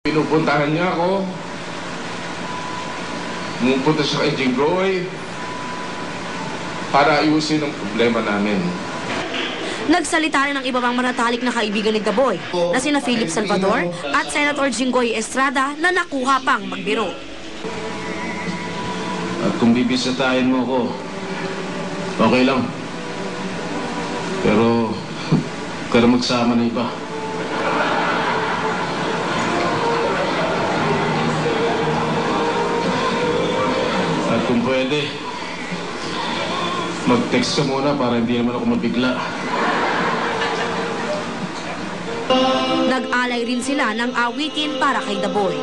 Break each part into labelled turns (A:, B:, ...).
A: Pinupuntahan niya ako. Pumupunta siya kay Jinggoy para ayusin ang problema namin.
B: Nagsalita rin ng iba pang manatalik na kaibigan ni Daboy na sina Philip Salvador at Senator Jinggoy Estrada na nakuha pang magbiro.
A: At kung bibisitahin mo ako, okay lang. Pero huwag ka na magsama na iba. At kung pwede, mag-text ka muna para hindi naman ako mabigla.
B: Nag-alay rin sila ng awitin para kay Daboy.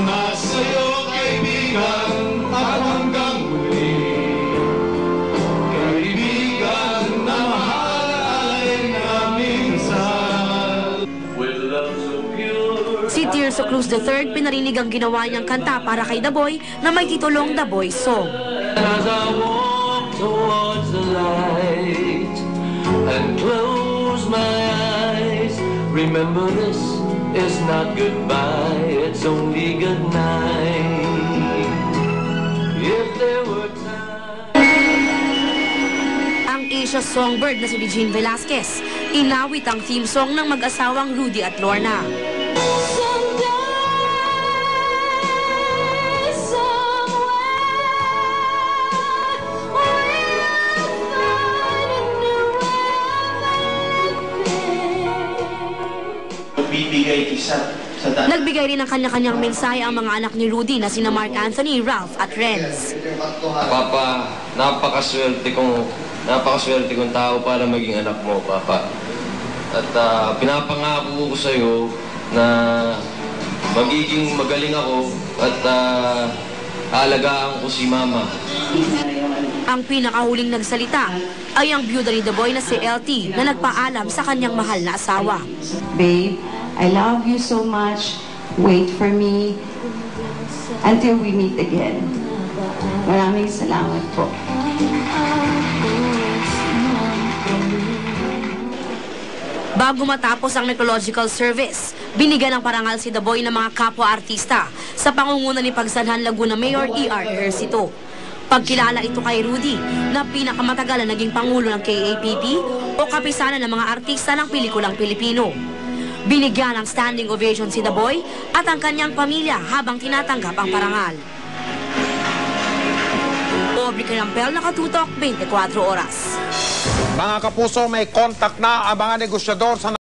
A: Nasa'yo, kaibigan, at hanggang muli. Kaibigan na mahal ay naming sal. With love so pure.
B: Si Tirso Cruz III pinarinig ang ginawa niyang kanta para kay Daboy na may titulong Daboy Song.
C: As I walk towards the light and close my eyes, remember this is not goodbye, it's only good night. If there were time.
B: Ang Asia songbird na si Jean Velasquez, inawit ang theme song ng mag-asawang Rudy at Lorna. Nagbigay rin ng kanya-kanyang mensahe ang mga anak ni Rudy na sina Mark Anthony, Ralph at Renz.
C: Papa, napakaswerte kong tao para maging anak mo, Papa. At pinapangako ko sa iyo na magiging magaling ako at aalagaan ko si Mama.
B: Ang pinakahuling nagsalita ay ang byuda ni Daboy na si LT na nagpaalam sa kanyang mahal na asawa.
D: Babe, I love you so much. Wait for me until we meet again. Maraming salamat po.
B: Bago matapos ang necrological service, binigyan ng parangal si Daboy ng mga kapwa-artista sa pangunguna ni Pagsanhan Laguna Mayor E.R. Ejercito. Pagkilala ito kay Rudy na pinakamatagal na naging pangulo ng KAPP o kapisanan ng mga artista ng pelikulang Pilipino. Binigyan ng standing ovation si Daboy at ang kanyang pamilya habang tinatanggap ang parangal. Aubrey Carampel, Nakatutok, 24 Oras.
E: Mga kapuso, may contact na ang mga negosyador sa